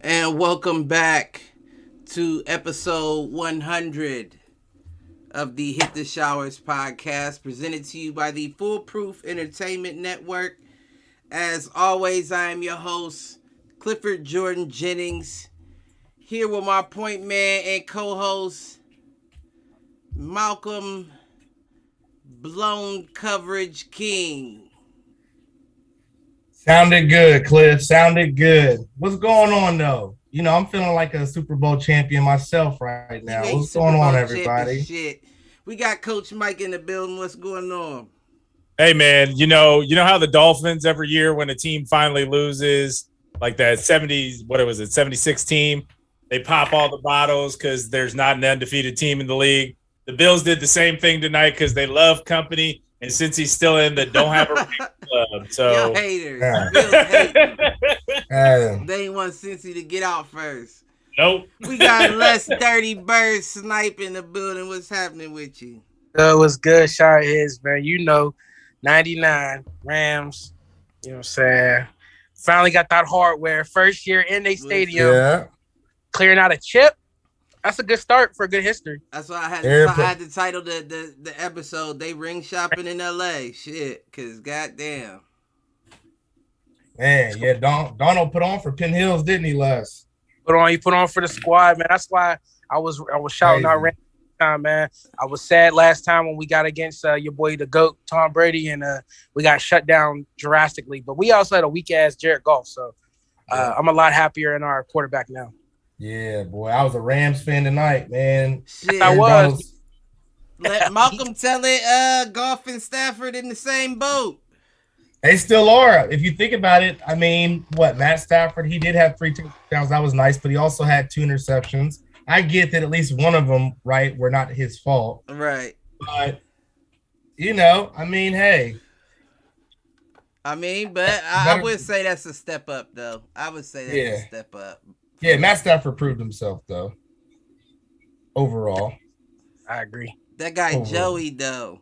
And welcome back to episode 100 of the Hit the Showers podcast, presented to you by the Foolproof Entertainment Network. As always, I am your host, Clifford Jordan Jennings, here with my point man and co-host, Malcolm Blown Coverage King. Sounded good, Cliff. Sounded good. What's going on, though? You know, I'm feeling like a Super Bowl champion myself right now. What's going on, everybody? Shit. We got Coach Mike in the building. What's going on? Hey, man, you know how the Dolphins every year when a team finally loses, like that 76 team, they pop all the bottles because there's not an undefeated team in the league. The Bills did the same thing tonight because they love company. And since he's still in the don't have a ring club, so Yo, haters. Haters. Yeah. They ain't want Cincy to get out first. Nope. We got less dirty bird snipe in the building. What's happening with you? What's good, Shard is, man. You know, 99 Rams. You know what I'm saying? Finally got that hardware. First year in a stadium. Yeah. Clearing out a chip. That's a good start for good history. That's why I had to title the episode, They Ring Shopping in LA. Shit, because goddamn. Man, yeah, Donald put on for Penn Hills, didn't he, Les? You put on for the squad, man. That's why I was shouting out Rams time, man. I was sad last time when we got against your boy, the GOAT, Tom Brady, and we got shut down drastically. But we also had a weak-ass Jared Goff, so I'm a lot happier in our quarterback now. Yeah, boy, I was a Rams fan tonight, man. Shit. I was. Let Malcolm tell it, Goff and Stafford in the same boat. They still are. If you think about it, I mean, Matt Stafford, he did have 3 touchdowns. That was nice, but he also had 2 interceptions. I get that at least one of them, right, were not his fault. Right. But, you know, I mean, hey. But I would say that's a step up, though. I would say that's a step up. Yeah, Matt Stafford proved himself, though. Overall. I agree. That guy Joey, though.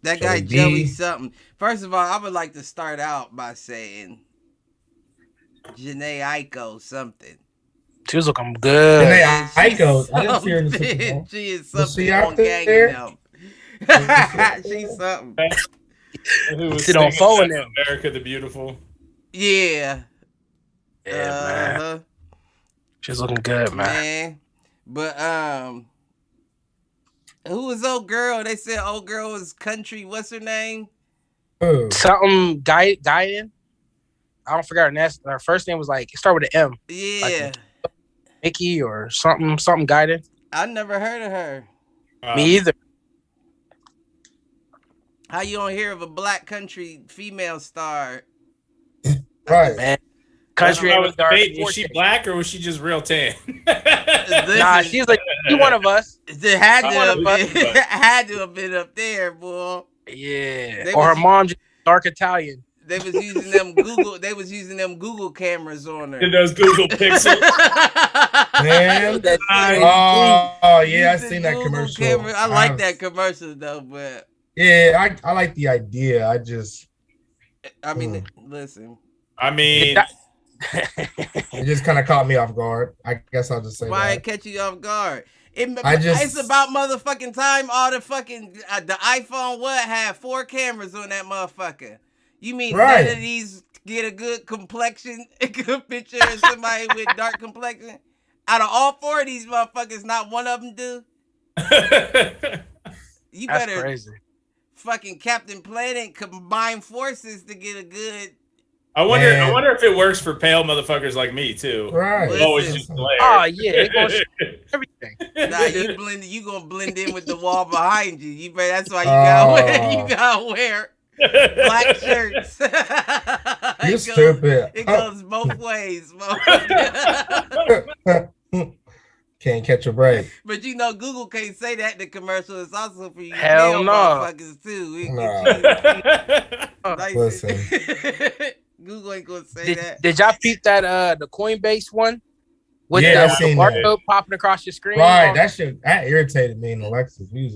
That guy Joey something. First of all, I would like to start out by saying Janae Aiko something. She was looking good. Janae Aiko. I didn't see her in the Super Bowl. She is something. She out there? She's something. Who was Sit on phone now. America the Beautiful. Yeah. Yeah, man. She's looking good, man. But who was old girl? They said old girl was country. What's her name? Something Guiden. I don't forget her first name was like it started with an M. Yeah. Like Mickey or something Guiden. I never heard of her. Me either. How you don't hear of a black country female star? Right. Man. Country was she black or was she just real tan? Nah, she's like she one of us. It had to have been up there, boy. Yeah. Or her mom just dark Italian. They was using them Google. They was using them Google cameras on her. In those Google Pixels. Man. Oh yeah, I seen that Google commercial. I like that commercial though, but yeah, I like the idea. Listen. It just kind of caught me off guard. I guess I'll just say why that. it catch you off guard? It's about motherfucking time. All the fucking the iPhone had 4 cameras on that motherfucker. You mean none of these get a good complexion, a good picture of somebody with dark complexion? Out of all 4 of these motherfuckers, not one of them do. You That's better crazy. Fucking Captain Planet combine forces to get a good. I wonder if it works for pale motherfuckers like me too. Right. Always just glare. Oh yeah, it goes everything. Nah, you gonna blend in with the wall behind you. That's why you gotta wear black shirts. You're stupid. It goes both ways. Can't catch a break. But you know, Google can't say that in the commercial. It's also for you Hell no. motherfuckers too. Listen. Google ain't gonna say that. Did y'all peep that the Coinbase one? With I the seen barcode popping across your screen? Right, that irritated me and Alexis. It's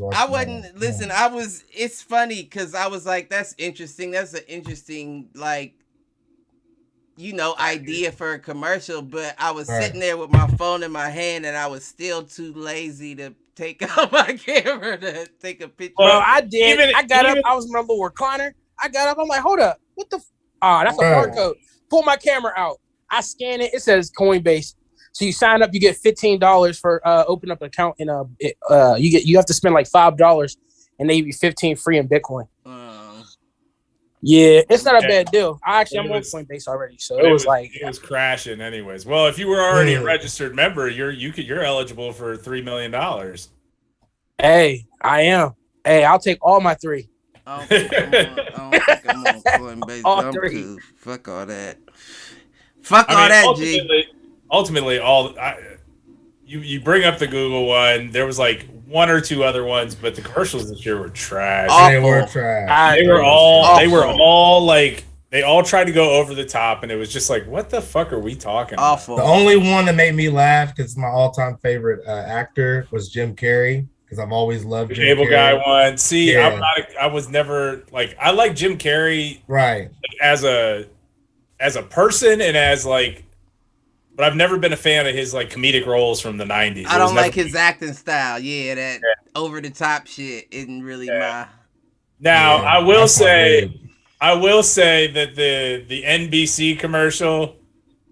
funny because I was like, that's interesting. That's an interesting, like, idea for a commercial, but I was sitting there with my phone in my hand and I was still too lazy to take out my camera to take a picture. Well, I did. I got up. I was in my little recliner. I got up. I'm like, hold up. What the? That's a barcode. Pull my camera out. I scan it. It says Coinbase. So you sign up, you get $15 for open up an account, and you have to spend like $5, and they give you 15 free in Bitcoin. Yeah, it's not a bad deal. I'm on Coinbase already, so it was crashing anyways. Well, if you were already a registered member, you're eligible for $3 million. Hey, I am. Hey, I'll take all my 3. I don't think I'm on Coinbase. All 3. Cool. Fuck all that. Fuck all that, G. Ultimately, you bring up the Google one. There was like 1 or 2 other ones, but the commercials this year were trash. They were trash. They were all like, they all tried to go over the top, and it was just like, what the fuck are we talking about? The only one that made me laugh, because my all-time favorite actor was Jim Carrey, because I've always loved Jim Cable Carrey. Guy one. See, I was never like, I like Jim Carrey as a person and as like. But I've never been a fan of his like comedic roles from the 90s. I don't like his acting style. Yeah, that over the top shit isn't really my. Now I will say that the NBC commercial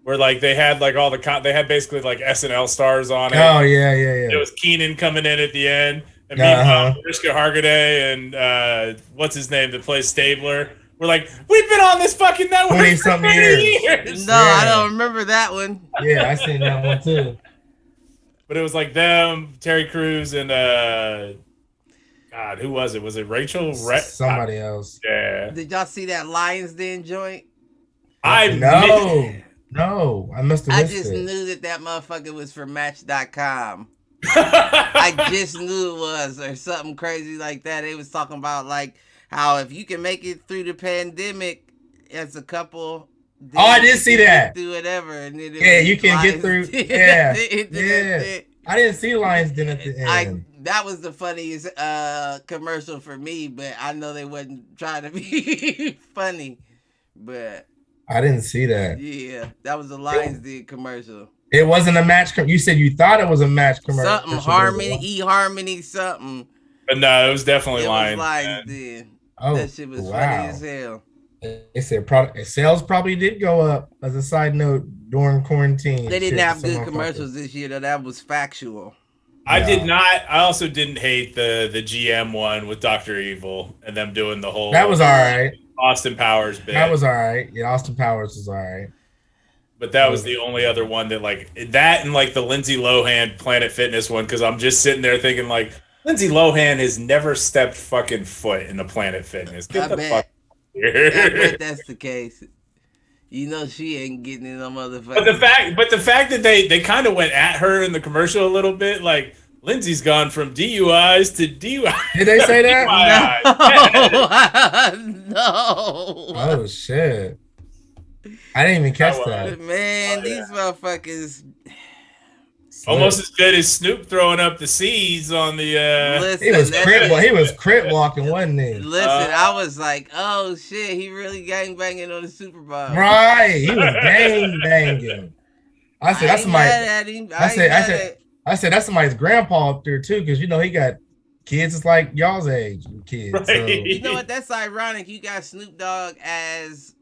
where like they had like all they had basically like SNL stars on it. Oh yeah. It was Keenan coming in at the end, and Mariska Hargitay and what's his name that plays Stabler. We're like, we've been on this fucking network 20-something years. No, I don't remember that one. Yeah, I seen that one too. But it was like them, Terry Crews, and God, who was it? Was it Rachel? Somebody else. Yeah. Did y'all see that Lions Den joint? No, I must have missed it. I just knew that motherfucker was from Match.com. I just knew it was, or something crazy like that. They was talking about like how if you can make it through the pandemic as a couple, I did see that. Do whatever, and then you can get through. Yeah. I didn't see Lions Den at the end. That was the funniest commercial for me, but I know they wasn't trying to be funny. But I didn't see that. Yeah, that was the Lions Den commercial. It wasn't a match. You said you thought it was a match commercial. Something Harmony, something. But no, it was definitely Lions Den. Oh, that shit was funny as hell. They said sales probably did go up as a side note during quarantine. They didn't have good commercials this year, though. That was factual. I did not. I also didn't hate the GM one with Dr. Evil and them doing the whole. That was all right. Austin Powers bit. That was all right. Yeah, Austin Powers was all right. But that was the only other one that like that and like the Lindsay Lohan Planet Fitness one, because I'm just sitting there thinking like Lindsay Lohan has never stepped fucking foot in the Planet Fitness. Get the fuck here. I bet that's the case. You know she ain't getting in no motherfucker. But the fact that they kind of went at her in the commercial a little bit, like Lindsay's gone from DUIs to DUI. Did they say that? No. Oh shit. I didn't even catch that. Man, these motherfuckers. Almost as good as Snoop throwing up the C's on the. Listen, he was crit walking, wasn't he? Listen, I was like, oh shit, he really gang banging on the Super Bowl. Right, he was gang banging. I said that's somebody. I said that's somebody's grandpa up there too, because you know he got kids that's like y'all's age kids. Right. So. You know what? That's ironic. You got Snoop Dogg as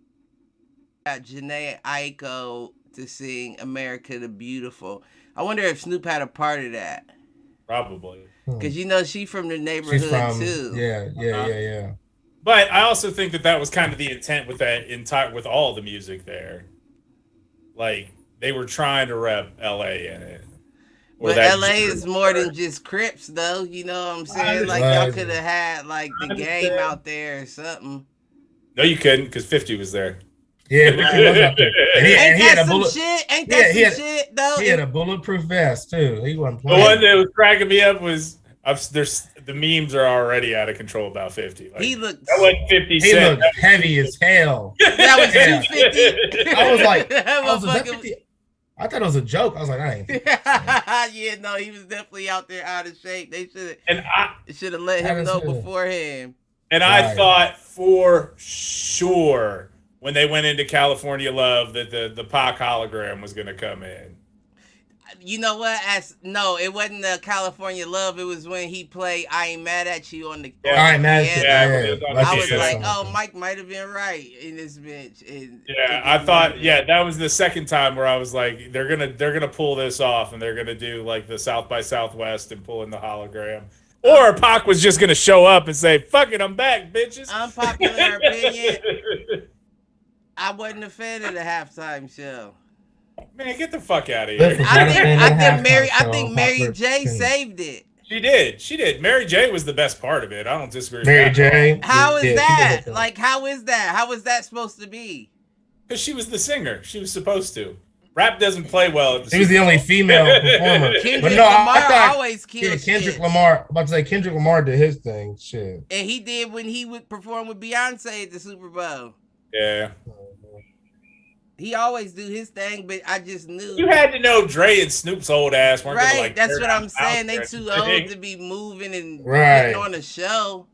Jhené Aiko to sing "America the Beautiful." I wonder if Snoop had a part of that. Probably. Because you know she from the neighborhood too. Yeah. But I also think that was kind of the intent with with all the music there. Like they were trying to rep LA in it. But LA is more than just Crips though, you know what I'm saying? Like y'all could have had like the game out there or something. No, you couldn't, because 50 was there. Yeah, 50 was out there. And he had a bullet. Ain't that some shit though? He had a bulletproof vest too. He wasn't playing. The one that was cracking me up was the memes are already out of control about 50. Like, he looked. That wasn't 50 He Cent. looked heavy as hell. That was 250. I was like, was that 50? I thought it was a joke. I was like, I ain't. Yeah, no, he was definitely out there out of shape. They should have let him know beforehand. And I thought for sure when they went into California Love that the Pac hologram was going to come in. You know what? No, it wasn't the California Love. It was when he played "I Ain't Mad at You" on the. Yeah, I ain't mad at you. I was like, oh, Mike might have been right in this bench. I thought, that was the second time where I was like, they're gonna pull this off, and they're gonna do like the South by Southwest and pull in the hologram, or Pac was just gonna show up and say, "Fuck it, I'm back, bitches." Unpopular opinion. I wasn't a fan of the halftime show. Man, get the fuck out of here. I think Mary J saved it. She did. Mary J was the best part of it. I don't disagree. Mary J. How is that? Like, how is that? How is that supposed to be? Because she was the singer. She was supposed to. Rap doesn't play well at the She was the only female performer. Kendrick Lamar always kills Kendrick Lamar. I'm about to say Kendrick Lamar did his thing. Shit. And he did when he would perform with Beyonce at the Super Bowl. Yeah. He always do his thing, but I just knew. You had to know Dre and Snoop's old ass weren't gonna, like, that's what I'm saying. They too old to be moving and getting on a show.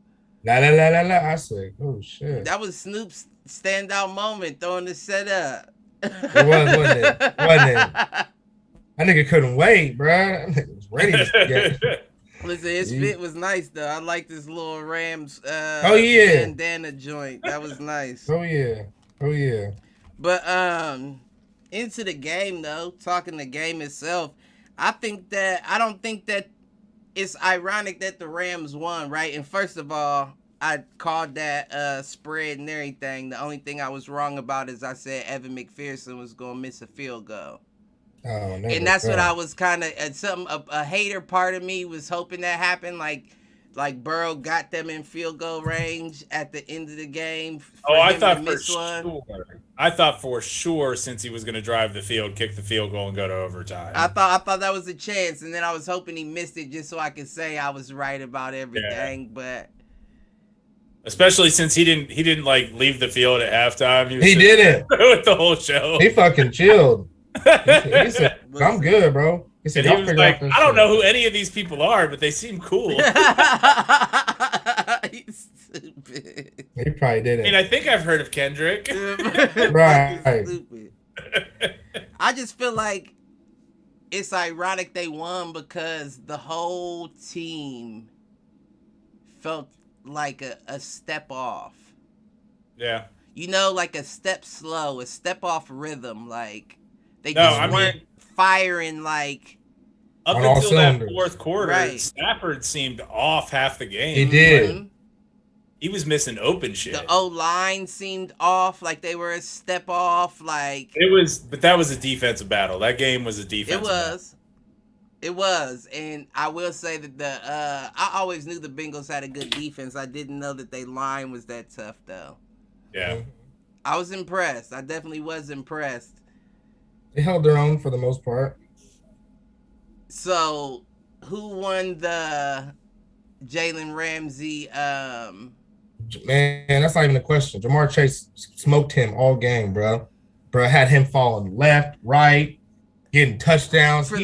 La. I said, oh shit. That was Snoop's standout moment, throwing the set up. It was, wasn't it? That nigga couldn't wait, bro. That nigga was ready to get. Listen, his fit was nice though. I like this little Rams bandana joint. That was nice. Oh yeah. But into the game though, talking the game itself, I don't think that it's ironic that the Rams won, right? And first of all, I called that spread and everything. The only thing I was wrong about is I said Evan McPherson was gonna miss a field goal. Oh, and that's what I was kind of a hater part of me was hoping that happened, like Burrow got them in field goal range at the end of the game. I thought for sure since he was going to drive the field, kick the field goal and go to overtime. I thought that was a chance, and then I was hoping he missed it just so I could say I was right about everything. But especially since he didn't like leave the field at halftime. He didn't with the whole show. He fucking chilled. He said, "I'm good, bro." He said, he was like, "I don't know who any of these people are, but they seem cool." He's stupid. He probably did it. I mean, I think I've heard of Kendrick. Right. Stupid. I just feel like it's ironic they won because the whole team felt like a step off. Yeah. You know, like a step slow, a step off rhythm. Like they weren't firing like up until that fourth quarter. Right. Stafford seemed off half the game. He did. Mm-hmm. He was missing open shit. The O-line seemed off, like they were a step off. Like but that was a defensive battle. That game was a defensive battle. It was, and I will say that I always knew the Bengals had a good defense. I didn't know that their line was that tough, though. Yeah. I was impressed. I definitely was impressed. They held their own for the most part. So, who won the Jalen Ramsey? Man, that's not even a question. Jamar Chase smoked him all game, bro. Bro had him falling left, right, getting touchdowns. For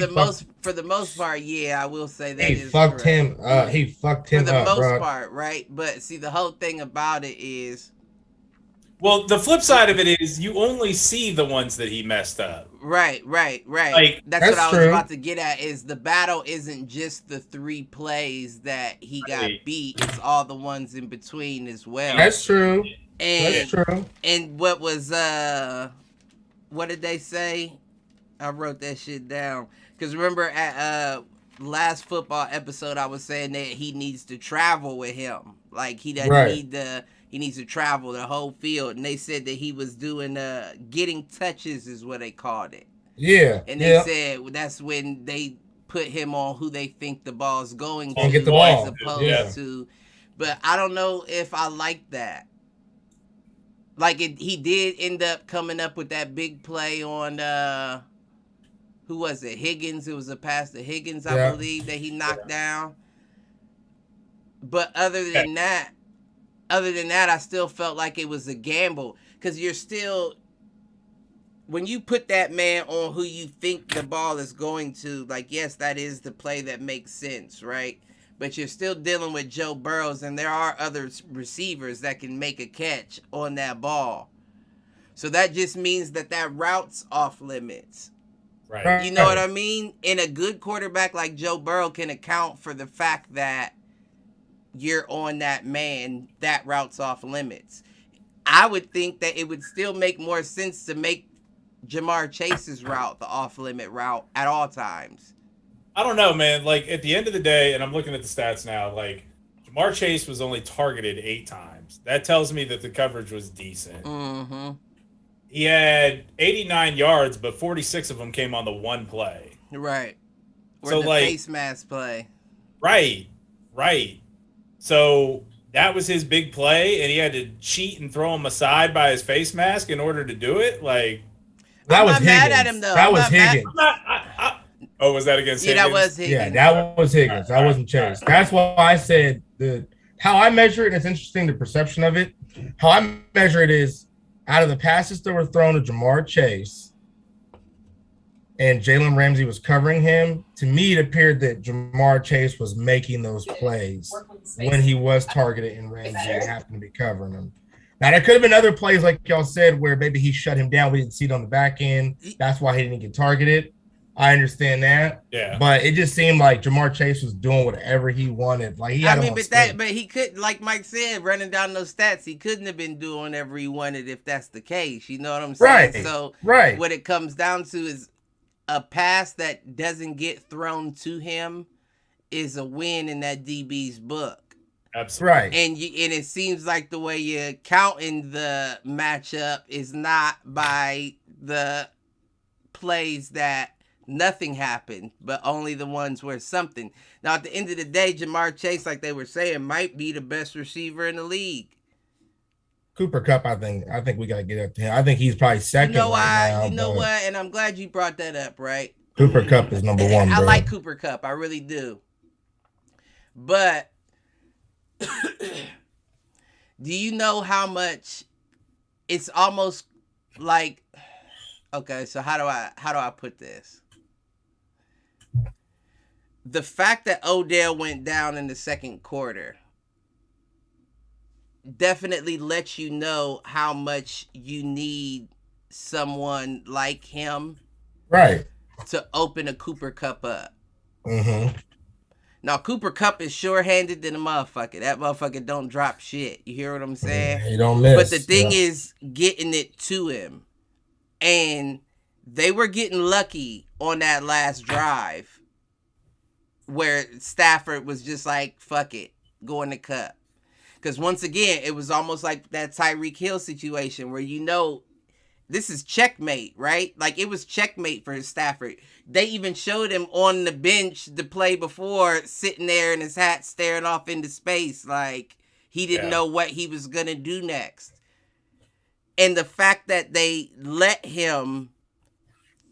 the most part, yeah, I will say that he fucked him up. He fucked him up, for the most bro. part, right? But see, the whole thing about it is, well, the flip side of it is you only see the ones that he messed up. Right. Like, that's what I was about to get at. Is the battle isn't just the 3 plays that he got beat; it's all the ones in between as well. That's true. That's true. And what was what did they say? I wrote that shit down because remember at last football episode I was saying that he needs to travel with him, like he doesn't need the. He needs to travel the whole field, and they said that he was doing getting touches is what they called it. Yeah, and they said that's when they put him on who they think the ball's going to, get the ball. As opposed to. But I don't know if I like that. Like he did end up coming up with that big play on who was it? Higgins. It was a pass to Higgins, I believe, that he knocked down. But other than that, I still felt like it was a gamble because you're still, when you put that man on who you think the ball is going to, like, yes, that is the play that makes sense, right? But you're still dealing with Joe Burrows, and there are other receivers that can make a catch on that ball. So that just means that route's off limits. Right. You know what I mean? And a good quarterback like Joe Burrow can account for the fact that you're on that man, that route's off limits. I would think that it would still make more sense to make Jamar Chase's route the off-limit route at all times. I don't know, man. Like, at the end of the day, and I'm looking at the stats now, like, Jamar Chase was only targeted 8 times. That tells me that the coverage was decent. Mm-hmm. He had 89 yards, but 46 of them came on the one play. Right. Or so, the like, face mask play. Right. So that was his big play, and he had to cheat and throw him aside by his face mask in order to do it. Like, that was Higgins. Mad at him, though. That was Higgins. Oh, was that against Higgins? Yeah, that was Higgins. Yeah, that was Higgins. That wasn't Chase. That's why I said how I measure it. It's interesting, the perception of it. How I measure it is out of the passes that were thrown to Jamar Chase and Jalen Ramsey was covering him, to me it appeared that Jamar Chase was making those plays when he was targeted and Ramsey happened to be covering him. Now, there could have been other plays, like y'all said, where maybe he shut him down. We didn't see it on the back end. That's why he didn't get targeted. I understand that. Yeah. But it just seemed like Jamar Chase was doing whatever he wanted. Like, he had but he could, like Mike said, running down those stats, he couldn't have been doing whatever he wanted if that's the case. You know what I'm saying? Right. So right. What it comes down to is a pass that doesn't get thrown to him is a win in that DB's book. Absolutely. Right. And it seems like the way you're counting the matchup is not by the plays that nothing happened, but only the ones where something. Now, at the end of the day, Jamar Chase, like they were saying, might be the best receiver in the league. Cooper Kupp, I think we got to get up to him. I think he's probably second now. You know what? And I'm glad you brought that up, right? Cooper Kupp is number one, I bro. like Cooper Kupp. I really do. But do you know how much it's almost like, okay, so how do I put this? The fact that Odell went down in the second quarter definitely lets you know how much you need someone like him, right, to open a Cooper Kupp up. Mm-hmm. Now, Cooper Kupp is sure-handed than a motherfucker. That motherfucker don't drop shit. You hear what I'm saying? He don't miss. But the thing is getting it to him. And they were getting lucky on that last drive where Stafford was just like, fuck it, go in the Kupp. Because once again, it was almost like that Tyreek Hill situation where this is checkmate, right? Like, it was checkmate for Stafford. They even showed him on the bench the play before, sitting there in his hat staring off into space like he didn't know what he was going to do next. And the fact that they let him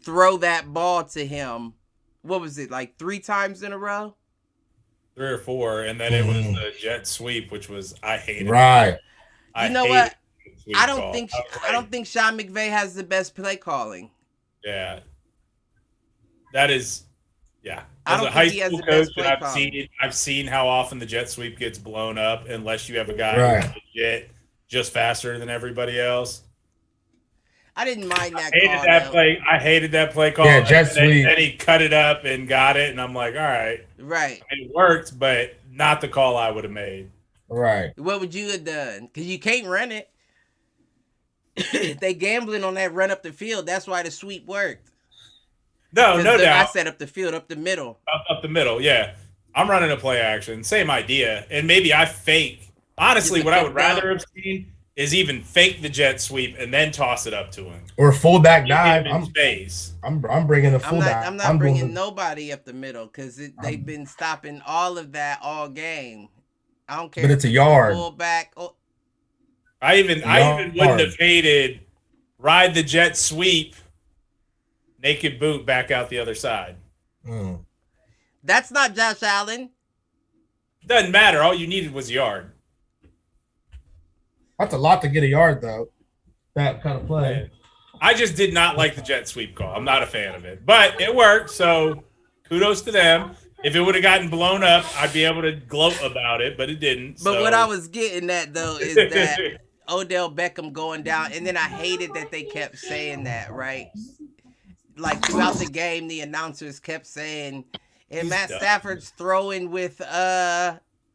throw that ball to him, what was it, like 3 times in a row? 3 or 4, and then it was the jet sweep, which was I hated. Right. You know what? I don't think Sean McVay has the best play calling. Yeah. That is, yeah. I As don't a high think he has school the best coach, play and calling. I've seen how often the jet sweep gets blown up unless you have a guy who's legit just faster than everybody else. I didn't mind that. I hated that play call. Yeah, jet sweep. And he cut it up and got it, and I'm like, all right. Right. It worked, but not the call I would have made. Right. What would you have done? Because you can't run it. They gambling on that run up the field. That's why the sweep worked. No doubt. I set up the field, up the middle. Up the middle, yeah. I'm running a play action. Same idea. And maybe I fake. Honestly, what I would rather have seen is even fake the jet sweep and then toss it up to him. Or fullback dive. I'm bringing the fullback. I'm not bringing nobody up the middle because they've been stopping all of that all game. I don't care. But it's a yard. Fullback. I even wouldn't have hated ride the jet sweep, naked boot back out the other side. Mm. That's not Josh Allen. Doesn't matter. All you needed was a yard. That's a lot to get a yard, though. That kind of play. I just did not like the jet sweep call. I'm not a fan of it. But it worked, so kudos to them. If it would have gotten blown up, I'd be able to gloat about it, but it didn't. But what I was getting at, though, is that Odell Beckham going down, and then I hated that they kept saying that, right? Like throughout the game, the announcers kept saying, and Matt Stafford's throwing with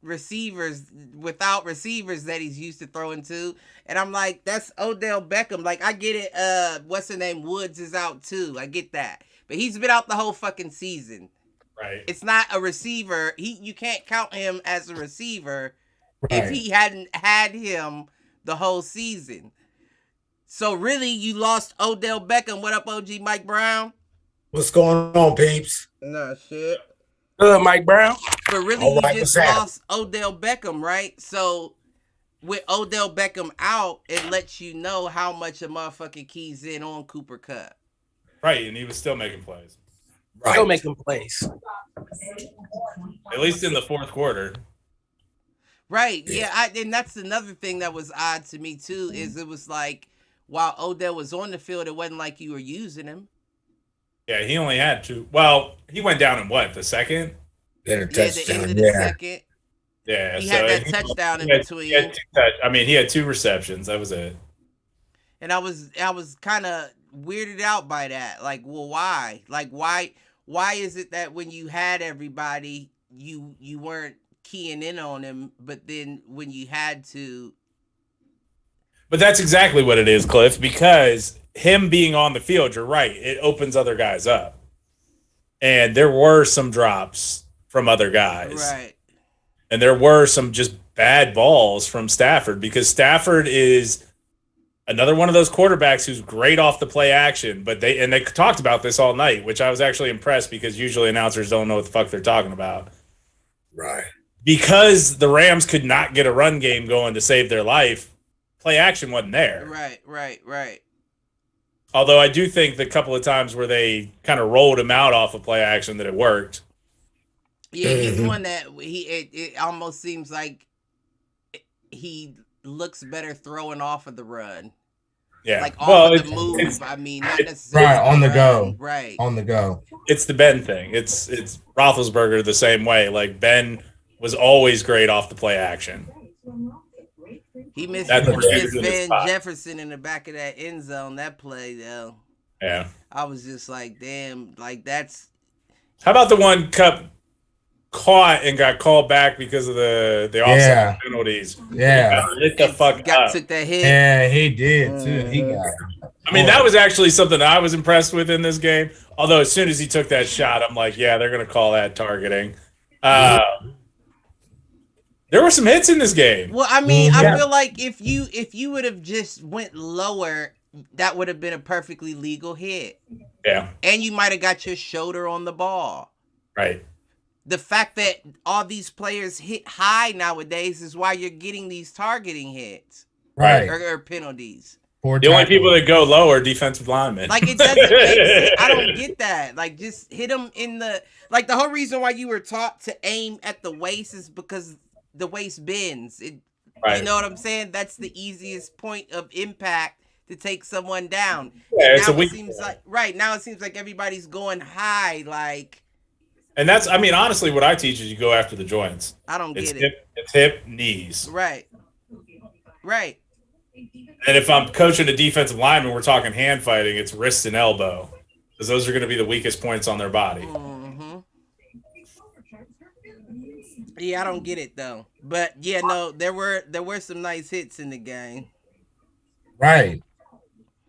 receivers without receivers that he's used to throwing to. And I'm like, that's Odell Beckham. Like, I get it. What's the name? Woods is out too. I get that. But he's been out the whole fucking season. Right. It's not a receiver. You can't count him as a receiver Right. if he hadn't had him the whole season. So really, you lost Odell Beckham. What up, OG Mike Brown? What's going on, peeps? Nah, shit. Good, Mike Brown. But really, All right, you just what's that? lost Odell Beckham, right? So with Odell Beckham out, it lets you know how much a motherfucker keys in on Cooper Kupp. Right, and he was still making plays. Right. Still making plays. At least in the fourth quarter. Right. Yeah. And that's another thing that was odd to me too, is it was like while Odell was on the field, it wasn't like you were using him. Yeah, he only had two. Well, he went down in what, the second? Then a Yeah, the touchdown. end of the Yeah. second. Yeah. He so had that touchdown in between. He had two receptions. That was it. And I was kind of weirded out by that. Like, well, why? Like, why is it that when you had everybody, you weren't keying in on him, but then when you had to? But that's exactly what it is, Cliff, because him being on the field, you're right, it opens other guys up. And there were some drops from other guys. Right. And there were some just bad balls from Stafford, because Stafford is another one of those quarterbacks who's great off the play action, but they talked about this all night, which I was actually impressed, because usually announcers don't know what the fuck they're talking about. Right. Because the Rams could not get a run game going to save their life, play action wasn't there. Right. Although I do think the couple of times where they kind of rolled him out off of play action that it worked. Yeah, he's one that it almost seems like he looks better throwing off of the run. Yeah. Like off of the move. I mean, not necessarily Right, on the run. go. Right. On the go. It's the Ben thing. It's Roethlisberger the same way. Like, Ben was always great off the play action. He missed That's what we're doing in this Van spot. Jefferson in the back of that end zone. That play, though, Yeah. I was just like, damn, like that's. How about the one Cup caught and got called back because of the offside penalties? Yeah. Lit the fuck up. Took that hit. Yeah, he did too. He got. I mean, that was actually something I was impressed with in this game. Although as soon as he took that shot, I'm like, yeah, they're going to call that targeting. There were some hits in this game. Well, I mean, Yeah. I feel like if you would have just went lower, that would have been a perfectly legal hit. Yeah. And you might have got your shoulder on the ball. Right. The fact that all these players hit high nowadays is why you're getting these targeting hits. Right. Or penalties. The only people that go low are defensive linemen. Like, it doesn't make sense. I don't get that. Like, just hit them in the... Like, the whole reason why you were taught to aim at the waist is because the waist bends. Right. You know what I'm saying? That's the easiest point of impact to take someone down. Yeah, it's now a weak it seems like now it seems like everybody's going high. Like, and that's, I mean, honestly, what I teach is you go after the joints. I don't It's get hip, it's hip, knees. Right. And if I'm coaching a defensive lineman, we're talking hand fighting, it's wrist and elbow, because those are going to be the weakest points on their body. Yeah, I don't get it though. But yeah, no, there were some nice hits in the game. Right.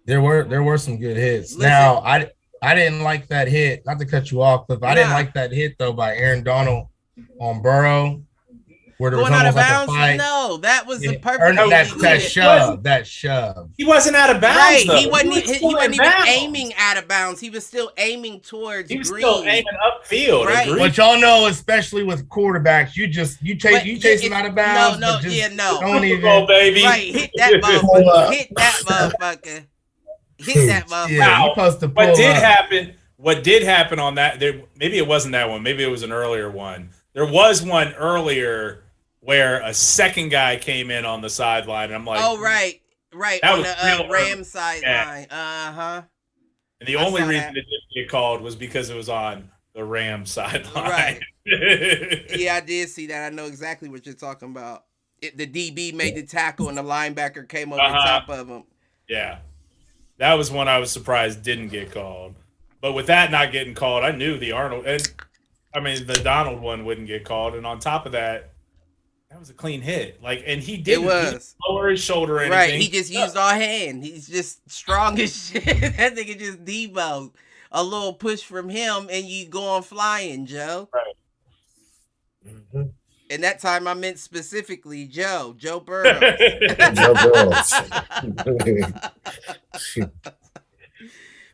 There were some good hits. Listen. Now I didn't like that hit. Not to cut you off, but I didn't like that hit though by Aaron Donald on Burrow, where there was Going out almost of like a bounds? fight. No, that was the Or perfect. no, that hit. shove. That shove. He wasn't out of bounds, Right, though. he wasn't even bounds. aiming out of bounds. He was still aiming towards He was Green. still aiming upfield. Right. Agreed. But y'all know, especially with quarterbacks, you chase them out of bounds. No, but just no. Don't even. Oh, baby. Right, hit that motherfucker. Hit that motherfucker. Hit that motherfucker. Yeah, you supposed to pull What did happen on that? Maybe it wasn't that one. Maybe it was an earlier one. There was one earlier where a second guy came in on the sideline, and I'm like, Oh, right. That On was the real Rams sideline. Yeah. And the only reason it didn't get called was because it was on the Rams sideline. Right. Yeah, I did see that. I know exactly what you're talking about. the DB made the tackle and the linebacker came over the top of him. Yeah. That was one I was surprised didn't get called. But with that not getting called, I knew the Donald one wouldn't get called. And on top of that, that was a clean hit. And he didn't lower his shoulder or anything. Right, he just used all hand. He's just strong as shit. That nigga just Debo. A little push from him and you going flying, Joe. Right. Mm-hmm. And that time I meant specifically Joe Burrow. Joe Burrows.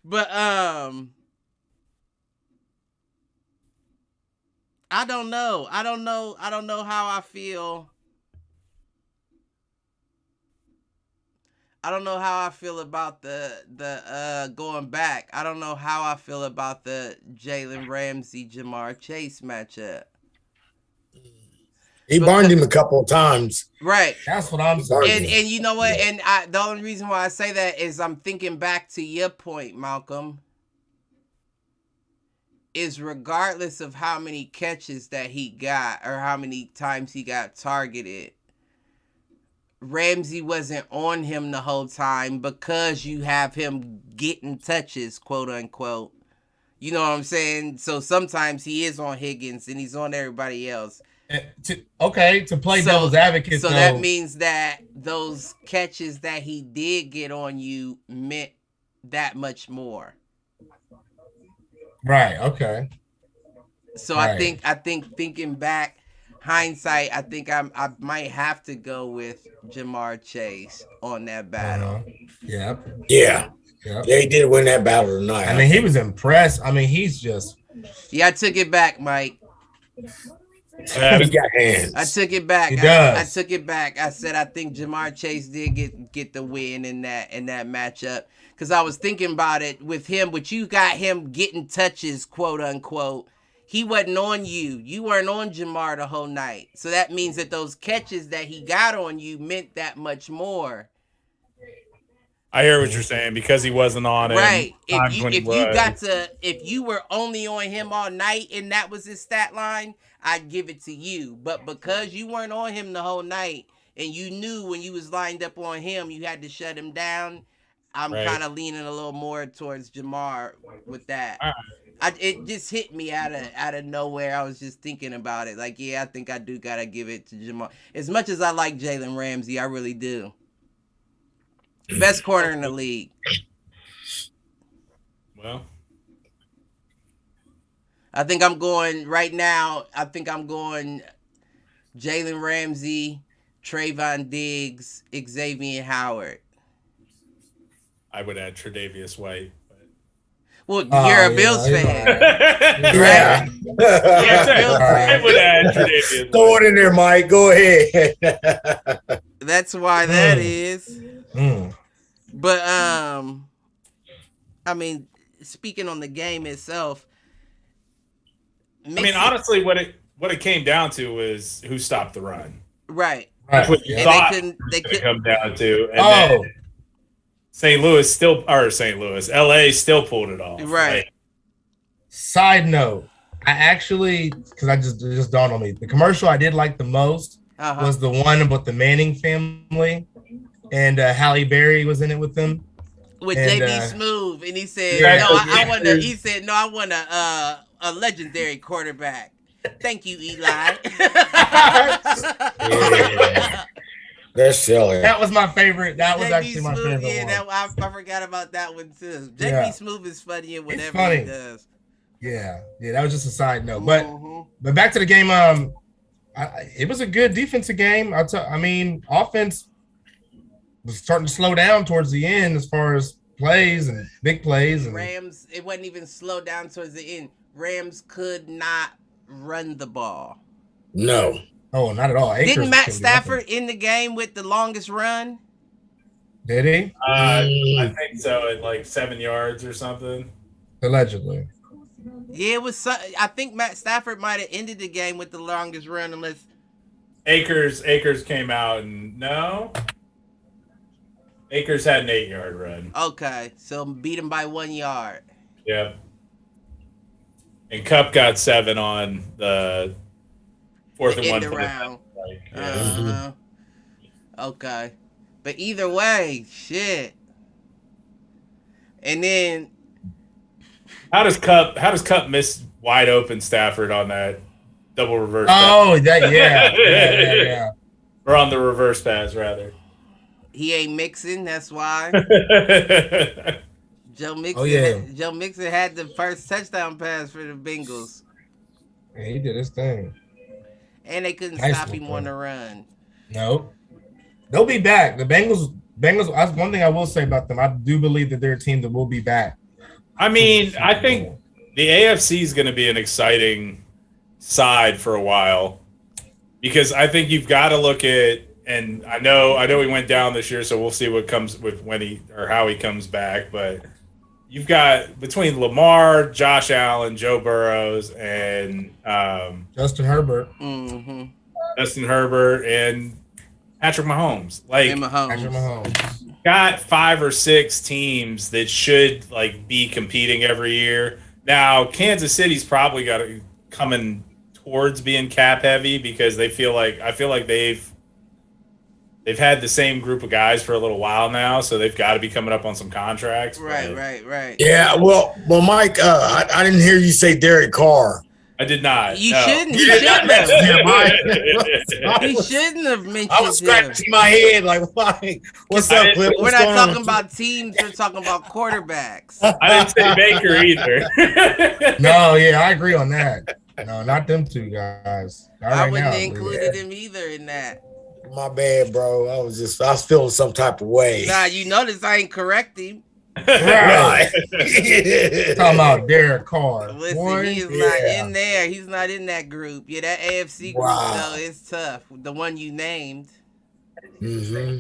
But I don't know how I feel. I don't know how I feel about the going back. I don't know how I feel about the Jalen Ramsey Jamar Chase matchup. He burned him a couple of times. Right. That's what I'm saying. And you know what? And the only reason why I say that is I'm thinking back to your point, Malcolm, is regardless of how many catches that he got or how many times he got targeted, Ramsey wasn't on him the whole time because you have him getting touches, quote unquote. You know what I'm saying? So sometimes he is on Higgins and he's on everybody else. To play devil's advocate. So that means that those catches that he did get on you meant that much more. Right. Okay. So right. I think thinking back, hindsight, I think I might have to go with Jamar Chase on that battle. Yep. Yeah. Yep. Yeah, he did win that battle tonight. I mean, he was impressed. I mean, he's just. Yeah, I took it back, Mike. He's got hands. I took it back. He does. I took it back. I said I think Jamar Chase did get the win in that matchup because I was thinking about it with him. But you got him getting touches, quote unquote. He wasn't on you. You weren't on Jamar the whole night. So that means that those catches that he got on you meant that much more. I hear what you're saying because he wasn't on it. Right. If you were only on him all night and that was his stat line, I'd give it to you. But because you weren't on him the whole night and you knew when you was lined up on him, you had to shut him down. I'm kind of leaning a little more towards Jamar with that. It just hit me out of nowhere. I was just thinking about it. Like, yeah, I think I do gotta give it to Jamar. As much as I like Jalen Ramsey, I really do. Best corner in the league. Well, I think I'm going right now. I think I'm going Jalen Ramsey, Trayvon Diggs, Xavier Howard. I would add Tre'Davious White. Well, you're a Bills fan. Yeah. I would add Tre'Davious. Throw it in there, Mike. Go ahead. That's why that is. But I mean, speaking on the game itself. Honestly, what it came down to was who stopped the run. Right. That's what you thought they couldn't come down to. And then LA still pulled it off. Right. Side note, I actually, because I just dawned on me, the commercial I did like the most was the one about the Manning family, and Halle Berry was in it with them. With JB Smooth, and he said, I want a legendary quarterback. Thank you, Eli. That's silly. That was my favorite. That was actually my favorite one. I forgot about that one too. JB Smooth is funny in whatever he does. Yeah, that was just a side note. But back to the game. It was a good defensive game. Offense was starting to slow down towards the end as far as plays and big plays. And Rams, it wasn't even slow down towards the end. Rams could not run the ball. No. Oh, not at all. Didn't Matt Stafford in the game with the longest run? Did he? I think so, at like 7 yards or something. Allegedly. Yeah, it was. I think Matt Stafford might have ended the game with the longest run, unless Akers came out and no. Akers had an 8-yard run. Okay, so beat him by 1 yard. Yeah. And Kupp got 7 on the fourth and 1 round. Okay. But either way, shit. And then How does Cup miss wide open Stafford on that double reverse? Oh, yeah. Or on the reverse pass rather. he ain't mixing, that's why. Joe Mixon, Oh, yeah. Joe Mixon had the first touchdown pass for the Bengals, Yeah, he did his thing. and they couldn't Nice stop him one. on the run. No, they'll be back. The Bengals. That's one thing I will say about them. I do believe that they're a team that will be back. I mean, I think the AFC is going to be an exciting side for a while because I think you've got to look at, and I know he went down this year, so we'll see what comes with when he or how he comes back. But you've got between Lamar, Josh Allen, Joe Burrows, and Justin Herbert. Mm-hmm. Justin Herbert and Patrick Mahomes. Like And Patrick Mahomes. Mahomes. got 5 or 6 teams that should like be competing every year. Now, Kansas City's probably got to coming towards being cap heavy because I feel like they've had the same group of guys for a little while now, so they've got to be coming up on some contracts. Right. Yeah, well, Mike, I didn't hear you say Derek Carr. I did not. You no. shouldn't. He Yeah, shouldn't that's have. him. He shouldn't have mentioned I was him. scratching my head like, why? What's up, Cliff? We're What's not going talking on? about teams. We're talking about quarterbacks. I didn't say Baker either. No, yeah, I agree on that. No, not them two guys. Not I right wouldn't now, have but included him either in that. My bad, bro. I was feeling some type of way. Nah, you notice I ain't correct him. Right. Right. Talking about Derek Carr. Listen, Boy, he is not yeah. in there. He's not in that group. Yeah, that AFC group Wow. though is tough. The one you named. Mhm.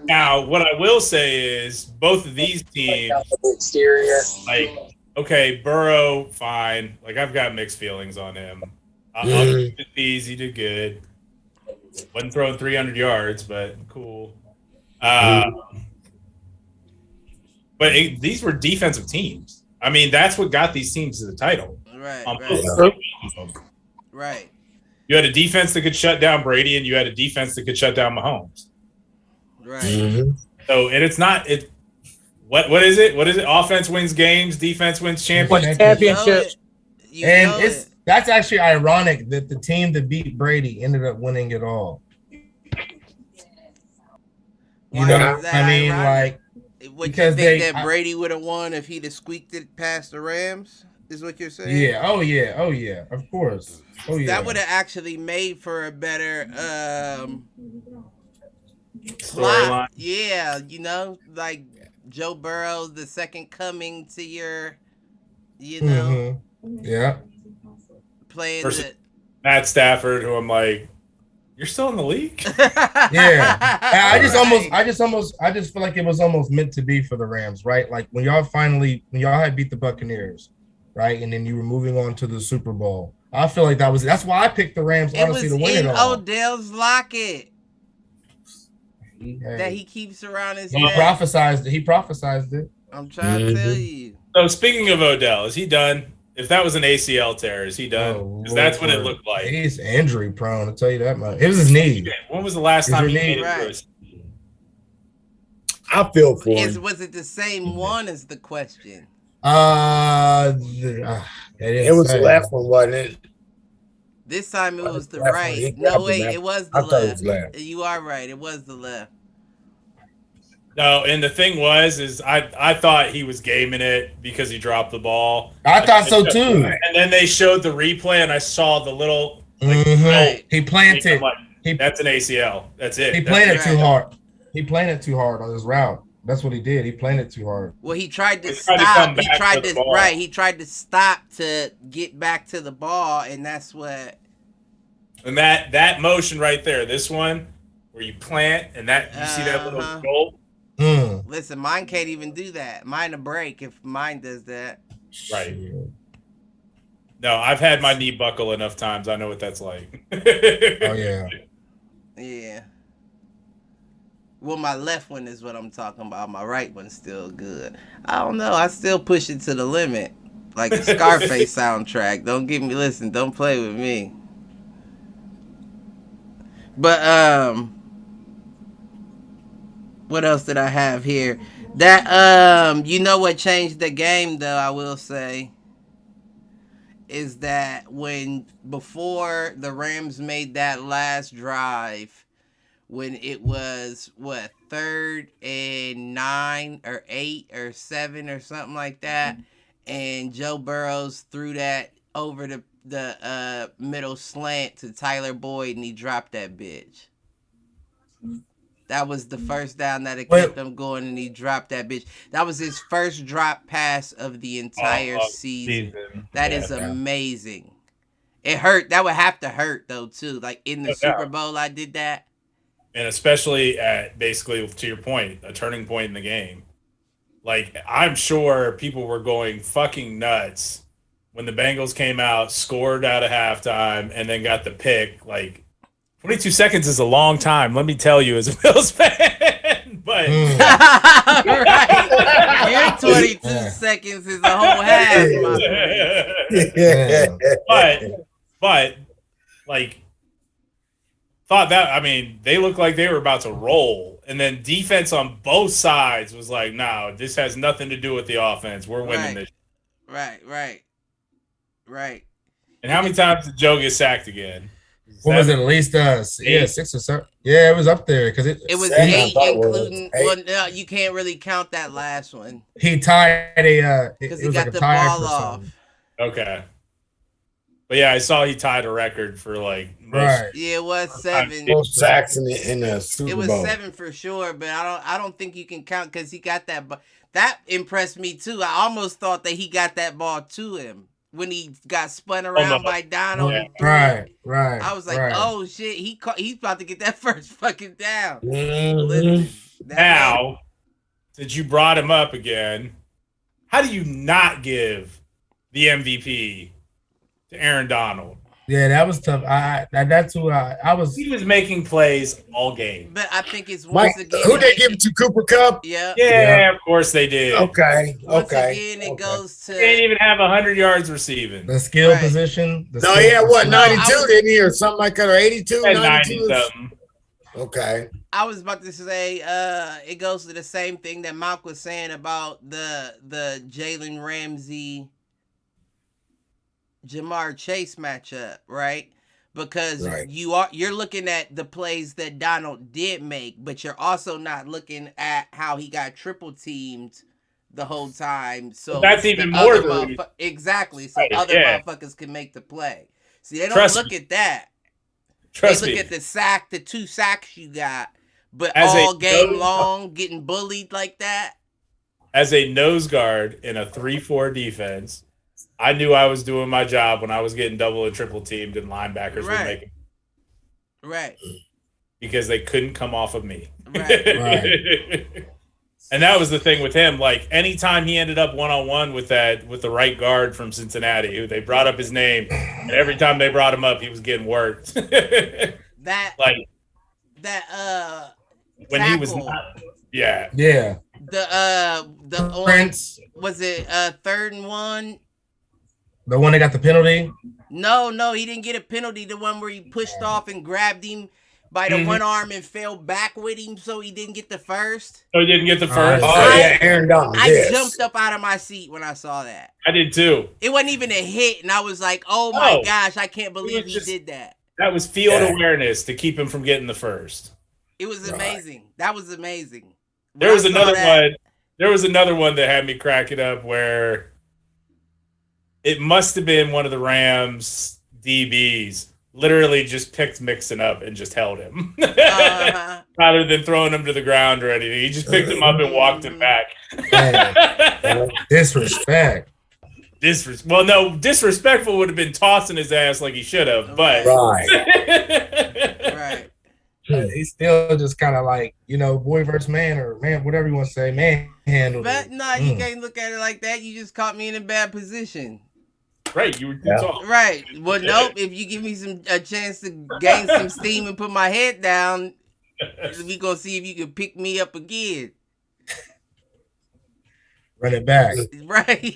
Now, what I will say is both of these teams, like, okay, Burrow, fine. Like, I've got mixed feelings on him. I'll give it easy. He did good. Wasn't throwing 300 yards, but cool. But these were defensive teams. I mean, that's what got these teams to the title. Right, right. You had a defense that could shut down Brady, and you had a defense that could shut down Mahomes. Right. Mhm. So, and it's not it. What is it? What is it? Offense wins games, defense wins championships. Championships. You And know it's it. that's actually ironic that the team that beat Brady ended up winning it all. Why You know is what that I mean? ironic? Like, Would because you think they- that Brady would have won if he'd have squeaked it past the Rams? Is what you're saying? yeah, oh yeah, of course. Oh yeah. That would have actually made for a better plot. Yeah, you know, like Joe Burrow's the second coming to your, you know, Yeah. playing Versus- the. Matt Stafford, who I'm like, you're still in the league? Yeah. I just Right. feel like it was almost meant to be for the Rams, right? Like when y'all had beat the Buccaneers, right? And then you were moving on to the Super Bowl. I feel like that's why I picked the Rams It honestly was to win in it all. Odell's locket Hey, that he keeps around his he neck. prophesized it. I'm trying to tell you. So speaking of Odell, is he done? If that was an ACL tear, is he done? Oh, Because that's what it Lord. looked like. He's injury prone, I'll tell you that much. It was his knee. When was the last Is time your he knee- made it? Right. through a season? I feel for him. Was it the same one? Is the question. It was the left one, wasn't it? This time it was the Left one. right. He No, grabbed the wait, left. it was I the thought it left. was left. You are right. It was the left. No, and the thing is I thought he was gaming it because he dropped the ball. I thought so too. And then they showed the replay, and I saw the little. Mhm. Right. He planted. I'm like, He that's an ACL. That's it. He That's planted right. too hard. He planted too hard on his route. That's what he did. He planted too hard. Well, he tried to He tried to stop. come He back tried to the to ball. right. He tried to stop to get back to the ball, and that's what. And that motion right there, this one where you plant and that you see that little Uh-huh. goal. Mm. Listen, mine can't even do that. Mine a break if mine does that. Right. No, I've had my knee buckle enough times. I know what that's like. Oh yeah. Yeah. Well, my left one is what I'm talking about. My right one's still good. I don't know. I still push it to the limit, like the Scarface soundtrack. Don't get me. Listen, don't play with me. But What else did I have here? That you know what changed the game though, I will say, is that when before the Rams made that last drive, when it was what 3rd and 9 or 8 or 7 or something like that, and Joe Burrows threw that over the middle slant to Tyler Boyd and he dropped that bitch. That was the first down that it kept him going, and he dropped that bitch. That was his first drop pass of the entire season. That is amazing. It hurt. That would have to hurt though too. Like in the Super Bowl, I did that. And especially at basically, to your point, a turning point in the game. Like, I'm sure people were going fucking nuts when the Bengals came out, scored out of halftime, and then got the pick. Like, 22 seconds is a long time, let me tell you, as a Bills fan. But right, your 22 seconds is a whole half, my friend. But, like, thought that, I mean, they looked like they were about to roll. And then defense on both sides was like, no, this has nothing to do with the offense. We're winning this. Right. And how many times did Joe get sacked again? What was it? At least 6 or 7. Yeah, it was up there because it was 8, including. Well, no, you can't really count that last one. He tied because he got the ball off. Okay. But yeah, I saw he tied a record for like most. Yeah, it was 7. Most sacks in the Super Bowl. It was 7 for sure, but I don't think you can count because he got that. But that impressed me too. I almost thought that he got that ball to him when he got spun around by Donald. Yeah. Right. I was like, oh shit, he's about to get that first fucking down. Mm-hmm. Now, since you brought him up again, how do you not give the MVP to Aaron Donald? Yeah, that was tough. That's who I was. He was making plays all game. But I think it's Mike, again. Who they give it to? Cooper Kupp? Yeah, of course they did. Okay. Once again, it goes to. He didn't even have 100 yards receiving. The skill position. No, he had what, 92, didn't he? Or something like that, or 82, 92? 90-something. Okay. I was about to say, it goes to the same thing that Mark was saying about the Jalen Ramsey Jamar Chase matchup, right? Because you're looking at the plays that Donald did make, but you're also not looking at how he got triple teamed the whole time. So that's even more exactly. So other motherfuckers can make the play. See, they don't look at that. They look at the 2 sacks you got, but all game long getting bullied like that. As a nose guard in a 3-4 defense, I knew I was doing my job when I was getting double and triple teamed and linebackers were making. Right. Because they couldn't come off of me. Right. And that was the thing with him. Like, anytime he ended up one-on-one with the right guard from Cincinnati, who they brought up his name, and every time they brought him up, he was getting worked. when he was not. Yeah. The Prince. Was it 3rd and 1? The one that got the penalty? No, he didn't get a penalty. The one where he pushed off and grabbed him by the one arm and fell back with him, so he didn't get the first. Oh, he didn't get the first? Aaron Donald. I jumped up out of my seat when I saw that. I did too. It wasn't even a hit, and I was like, oh my gosh, I can't believe he did that. That was field awareness to keep him from getting the first. It was amazing. That was amazing. There was another one. There was another one that had me cracking up where it must have been one of the Rams DBs literally just picked Mixon up and just held him. Rather than throwing him to the ground or anything. He just picked him up and walked him back. Disrespect. Well, no, disrespectful would have been tossing his ass like he should have, but right. He's still just kind of like, boy versus man, or man, whatever you want to say, man handled. But no, you can't look at it like that. You just caught me in a bad position. Right, you were talking. Right. Well, nope. If you give me a chance to gain some steam and put my head down, we gonna see if you can pick me up again. Run it back. Right.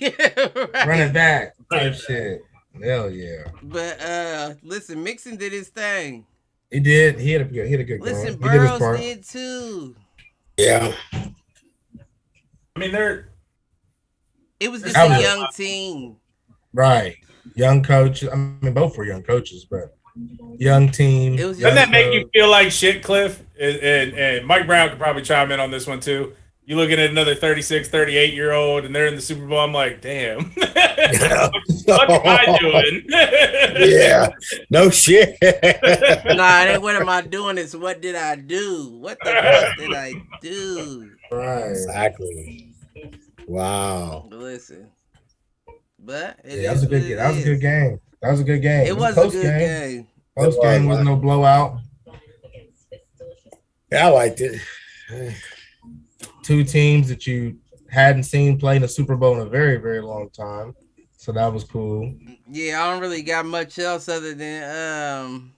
Run it back. Type shit. Hell yeah. But listen, Mixon did his thing. He did. He had a good Listen, game. Burrows did too. Yeah. I mean, It was just a young team. Right. Young coach. I mean, both were young coaches, but young team. It was doesn't that make coach. you feel like shit, Cliff? And Mike Brown could probably chime in on this one too. You looking at another 36, 38-year-old, and they're in the Super Bowl. I'm like, damn. What am I doing? Yeah. No shit. Nah, it ain't what am I doing? It's what did I do? What the fuck did I do? Right. Exactly. Wow. Listen. But That was a good game. That was a good game. That was a good game. It was a good game. Post game was no blowout. Yeah, I liked it. Two teams that you hadn't seen play in the Super Bowl in a very, very long time. So that was cool. Yeah, I don't really got much else other than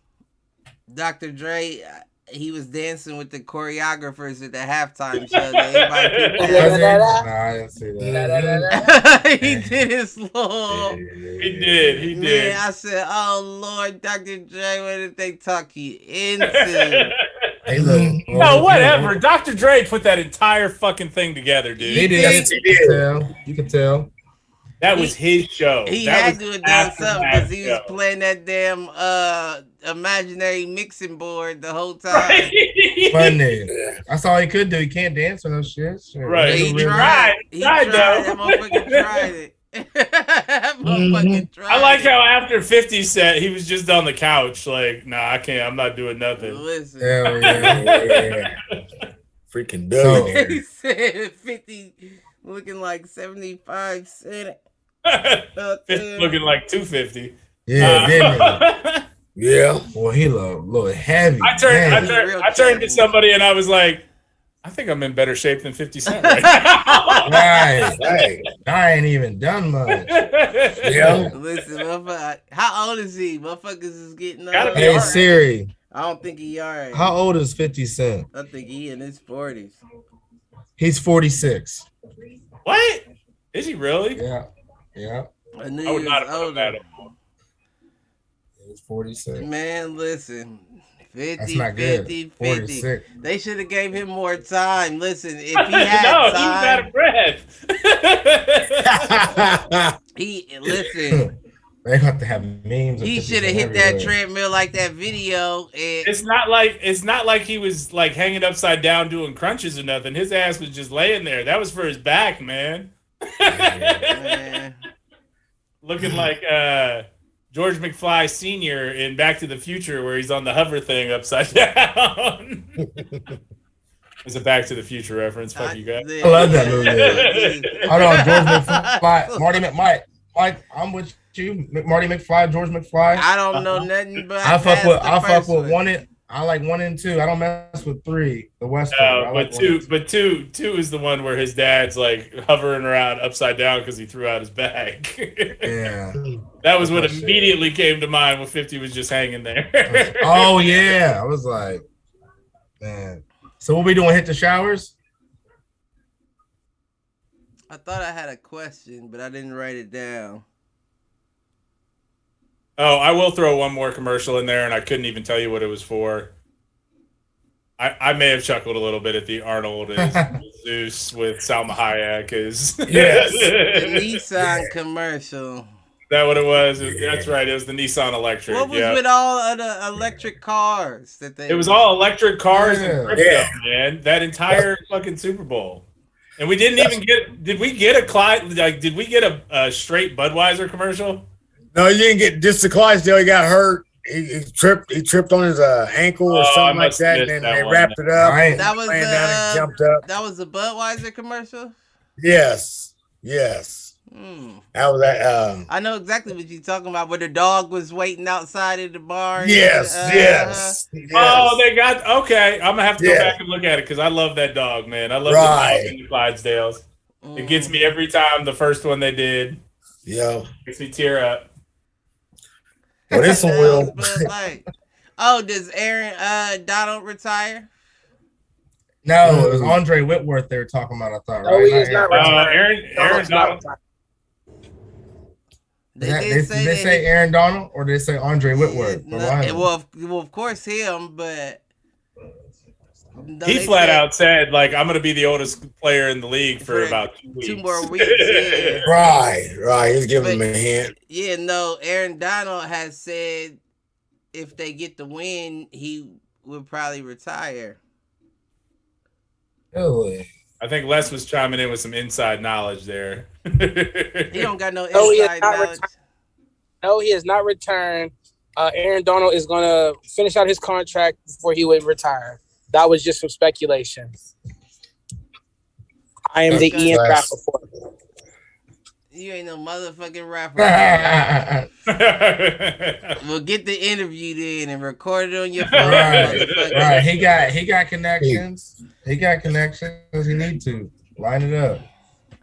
Dr. Dre. He was dancing with the choreographers at the halftime show. Everybody peeped that. Nah, I didn't see that. He did his little. He did. Man, I said, "Oh Lord, Dr. Dre, what did they talk you into?" Hey, look, No, whatever. Dr. Dre put that entire fucking thing together, dude. He did. You can tell. That was his show. He That had was to have done something because he was show. playing that damn imaginary mixing board the whole time. Funny. That's all he could do. He can't dance or no shit. Right. He He tried. He tried, tried. though. That motherfucker tried it. That motherfucker tried. I like it. how after 50 said he was just on the couch, like, nah, I can't. I'm not doing nothing. Listen. Hell yeah. Freaking billionaire. He said 50 looking like 75 cent. Looking like 250. Yeah, didn't he? Yeah. Boy, he looked a little heavy. I turned to somebody and I was like, I think I'm in better shape than 50 Cent right now. Right. I ain't even done much. Yeah. Listen, motherfucker, how old is he? Motherfuckers is getting Gotta old. be Hey, alright. Siri, I don't think he alright. how old is 50 Cent? I think he in his 40s. He's 46. What? Is he really? Yeah. I knew I would he not was have put him older. at him. He's 46. Man, listen. 50, That's not 50, good. 50. 46. They should have gave him more time. Listen, if he had No, he was out time, of breath. listen, They have to have memes. of he 50 should have Cent hit that everywhere. treadmill like that video. And It's not like he was like hanging upside down doing crunches or nothing. His ass was just laying there. That was for his back, man. man, Looking like George McFly Sr. in Back to the Future, where he's on the hover thing upside down. It's a Back to the Future reference. Fuck you guys. I love that movie. Hold on, George McFly, Marty McMike. Mike, I'm with you. Marty McFly, George McFly. I don't know nothing but I fuck past the with first one. I like 1 and 2. I don't mess with 3. The Western. I like But two is the one where his dad's like hovering around upside down because he threw out his bag. Yeah. That was what That's my shit. immediately came to mind when 50 was just hanging there. Oh yeah. I was like, man. So what we doing? Hit the showers? I thought I had a question, but I didn't write it down. Oh, I will throw one more commercial in there, and I couldn't even tell you what it was for. I may have chuckled a little bit at the Arnold as Zeus with Salma Hayek. Yes. The Nissan commercial. That what it was? That's right. It was the Nissan Electric. What was yeah. with all of the electric cars that they? It was all electric cars Yeah. and crypto, Yeah. man. That entire fucking Super Bowl. And we didn't even get. Did we get Did we get a straight Budweiser commercial? No, you didn't get just the Clydesdale. He got hurt. He tripped on his ankle or Oh, I something like must have that, and missed then that they one. wrapped it up. Right. That was Laying down and jumped up. that was the Budweiser commercial. Yes. That was that. I know exactly what you're talking about. Where the dog was waiting outside of the bar. Yes. Oh, they got okay. I'm gonna have to go Yeah. back and look at it because I love that dog, man. I love Right. the dog in the Clydesdales. It gets me every time. The first one they did Yeah. makes me tear up. Well, this one will. Oh, does Aaron Donald retire? No, it was Andre Whitworth they were talking about. I thought. No, Right? he is not Aaron Donald. Did they say Aaron Donald or did they say Andre Whitworth? Well, of course him, but No, he they flat said out said, like, I'm going to be the oldest player in the league for about 2 weeks. 2 more weeks. Yeah. Right. He's giving him But- a hint. Yeah, no, Aaron Donald has said if they get the win, he would probably retire. Really? I think Les was chiming in with some inside knowledge there. He don't got no No, he is inside not knowledge. No, he has not returned. Aaron Donald is going to finish out his contract before he would retire. That was just some speculation. I am the Okay. Ian Rappaport. You ain't no motherfucking rapper. We'll get the interview then and record it on your phone. motherfucker. Right. He got connections. He got connections. He need to line it up.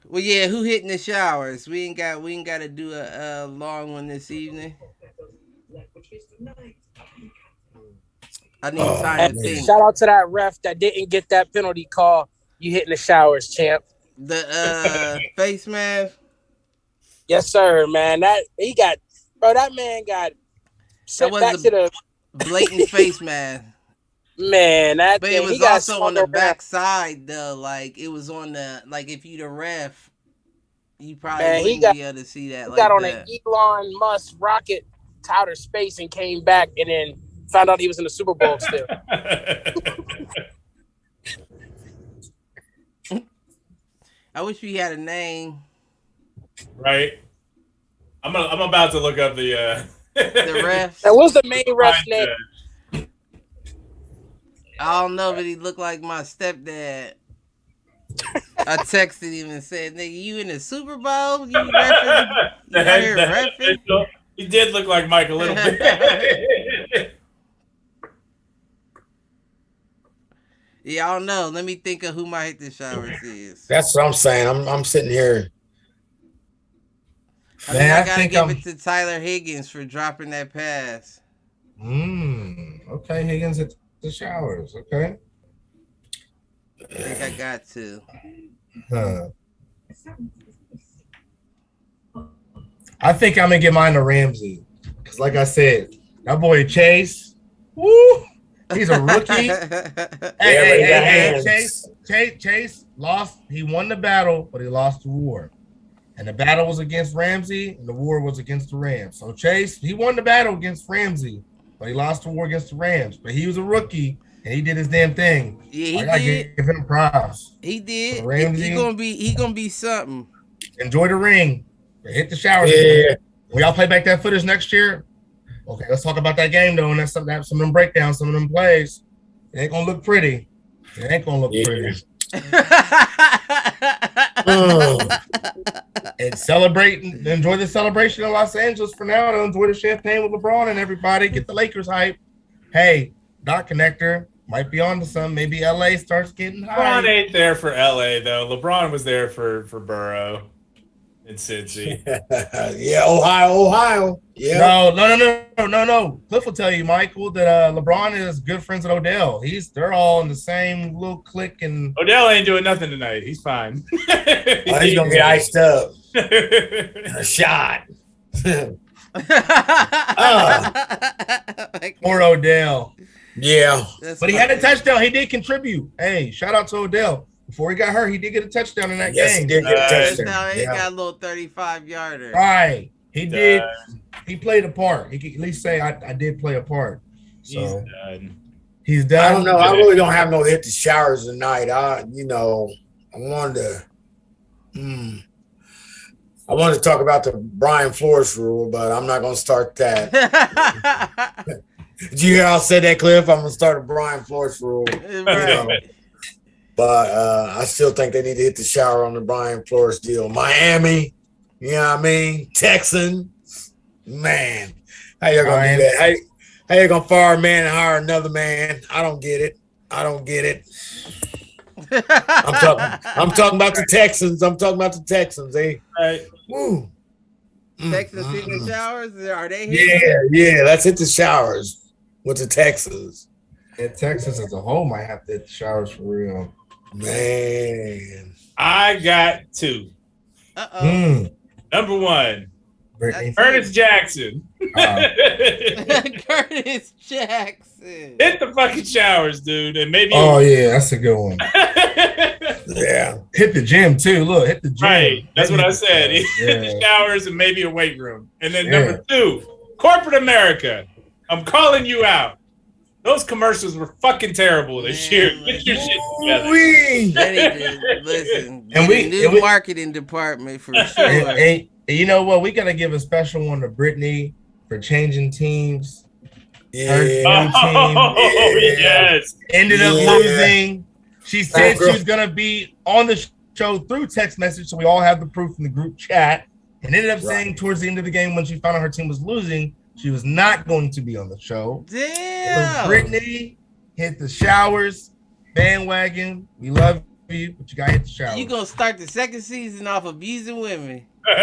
Well, yeah, who hitting the showers? We ain't got to do a long one this evening. I need time to think. Shout out to that ref that didn't get that penalty call. You hitting the showers, champ. The face mask. Yes, sir, man. That man got sent was back a- to the Blatant face mask. man. That But thing, it was he got also on the swung around. back side though. Like it was on the if you the ref, you probably Man, he wouldn't be able to see that. He Like got on that. an Elon Musk rocket to outer space and came back and then found out he was in the Super Bowl still. I wish we had a name. Right? I'm about to look up the The refs. And what's the main ref's name? I don't know, but he looked like my stepdad. I texted him and said, "Nigga, you in the Super Bowl? You reffing? You out here reffing?" He did look like Mike a little bit. Yeah, I don't know. Let me think of who my hit the showers is. That's what I'm saying. I'm sitting here. I think I gotta give it to Tyler Higgins for dropping that pass. Okay, Higgins hit the showers. Okay. I think I got to. I think I'm gonna get mine to Ramsey because, like I said, that boy Chase, woo, he's a rookie. Chase lost. He won the battle, but he lost the war. And the battle was against Ramsey, and the war was against the Rams. So Chase, he won the battle against Ramsey, but he lost the war against the Rams. But he was a rookie, and he did his damn thing. Yeah, I gotta give him props. He did. Ramsey. He gonna be something. Enjoy the ring. Hit the showers. Yeah. When y'all play back that footage next year, okay, let's talk about that game though, and that's some of them breakdowns, some of them plays. It ain't gonna look pretty. It ain't gonna look pretty. And celebrate, enjoy the celebration in Los Angeles for now. To enjoy the champagne with LeBron and everybody. Get the Lakers hype. Hey, Dot Connector might be on to some. Maybe LA starts getting high. LeBron ain't there for LA though. LeBron was there for Burrow and Cincy. Yeah, Ohio. Yeah. No. Cliff will tell you, Michael, that LeBron is good friends with Odell. They're all in the same little clique, and Odell ain't doing nothing tonight. He's fine. Oh, he's gonna get iced up. A shot. or Odell. Yeah. But he had a touchdown. He did contribute. Hey, shout out to Odell. Before he got hurt, he did get a touchdown in that Yes, game. he did get a touchdown. Now he Yeah. got a little 35-yarder. Right. He did. He played a part. He could at least say, I did play a part. So He's done. he's done. I don't know. I really don't have no hit the showers tonight. I wanted to talk about the Brian Flores rule, but I'm not going to start that. Did you hear I said that, Cliff? I'm going to start a Brian Flores rule. Right. But I still think they need to hit the shower on the Brian Flores deal. Miami, you know what I mean? Texans, man. How you going to do that? How you going to fire a man and hire another man? I don't get it. I'm talking about the Texans. They Right. woo. Texas hitting the showers? Are they hitting? Yeah. Let's hit the showers with the Texans. And Texas as a whole might have to hit the showers for real. Man. I got two. Uh-oh. Number one, Brittany. Ernest Jackson. Curtis Jackson. Hit the fucking showers, dude, and maybe. Oh yeah, that's a good one. Yeah. Hit the gym too. Look, hit the gym. Right, that's what I said. Hit the showers and maybe a weight room. And then number 2, corporate America. I'm calling you out. Those commercials were fucking terrible this year. Get your shit together. Listen, and we new marketing department for sure. And you know what? We gotta give a special one to Brittany for changing teams. Yeah. Yes. Ended up losing. She said she was gonna be on the show through text message, so we all have the proof in the group chat. And ended up saying towards the end of the game when she found out her team was losing, she was not going to be on the show. Damn. So Brittany hit the showers, bandwagon. We love you, but you gotta hit the showers. You gonna start the second season off abusing women? Hey.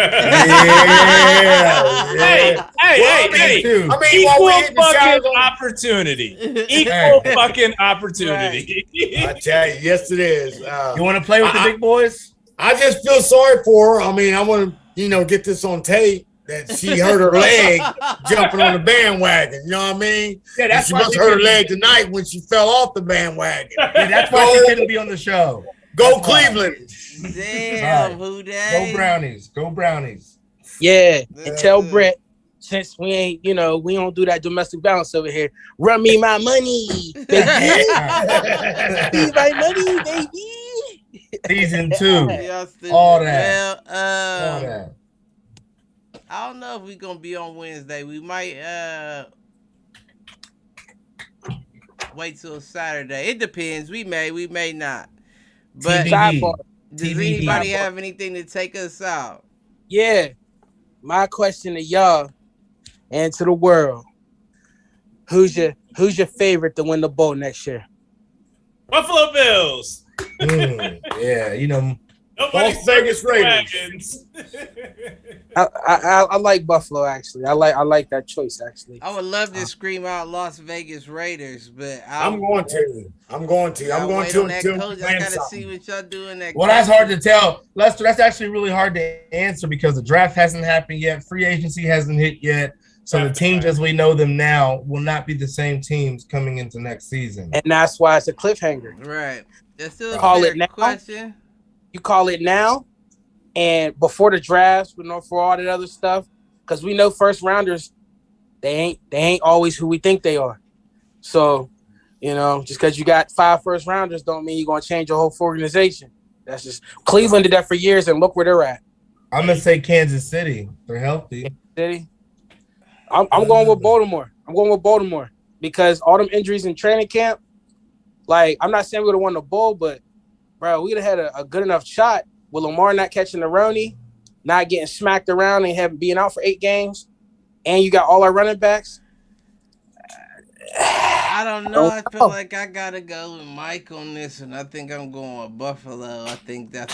I mean, equal fucking opportunity. Equal fucking opportunity. I tell you, yes, it is. You want to play with the big boys? I just feel sorry for her. I mean, I want to, get this on tape that she hurt her leg jumping on the bandwagon. You know what I mean? Yeah, that's why she hurt her leg tonight when she fell off the bandwagon. Yeah, that's why she couldn't be on the show. Go Cleveland. Damn, who that? Go Brownies. Go Brownies. Yeah, and tell Brett, since we ain't, we don't do that domestic violence over here. Run me my money, baby. Be my money, baby. Season 2. All that. Well, all that. I don't know if we're gonna be on Wednesday. We might wait till Saturday. It depends. We may not. But does anybody have anything to take us out? Yeah. My question to y'all and to the world: Who's your favorite to win the bowl next year? Buffalo Bills. Yeah, Las Vegas Raiders. I like Buffalo actually. I like that choice actually. I would love to scream out Las Vegas Raiders, but I'm going to. I gotta see what y'all doing. Well, that's hard to tell, Lester. That's actually really hard to answer because the draft hasn't happened yet. Free agency hasn't hit yet. So the teams as we know them now will not be the same teams coming into next season. And that's why it's a cliffhanger. Right. That's still a question. You call it now and before the drafts, for all that other stuff, because we know first rounders, they ain't always who we think they are. So, just because you got 5 first rounders don't mean you're gonna change your whole organization. That's just Cleveland did that for years, and look where they're at. I'm gonna say Kansas City. They're healthy. Kansas City. I'm going with Baltimore. I'm going with Baltimore because all them injuries in training camp. Like, I'm not saying we would have won the bowl, but bro, we'd have had a good enough shot with Lamar not catching the Roni, not getting smacked around and being out for 8 games, and you got all our running backs. I don't know. I feel like I gotta go with Mike on this, and I think I'm going with Buffalo. I think they're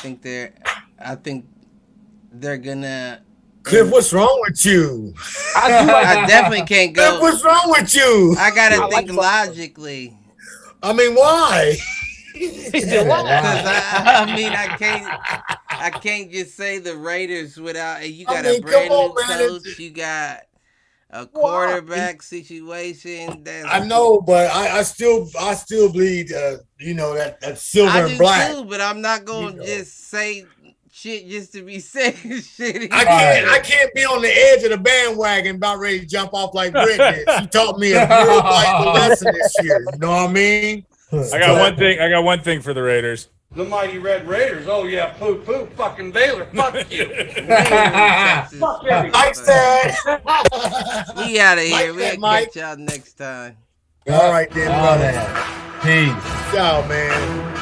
gonna. Cliff, what's wrong with you? I definitely can't go. Cliff, what's wrong with you? I gotta think logically. I mean, why? Because I can't just say the Raiders without. You got a brand new coach. You got a quarterback situation. I know, but I still believe that silver and black. I do too, but I'm not gonna just say shit just to be saying shit. I can't be on the edge of the bandwagon about ready to jump off like Brittany. She taught me a real valuable lesson this year. You know what I mean? I got one thing for the Raiders. The mighty Red Raiders. Oh yeah, poo, fucking Baylor. Fuck you. Fuck you. Mike's dad. We out of here. We'll catch y'all next time. All right then, brother. Peace. Ciao, man.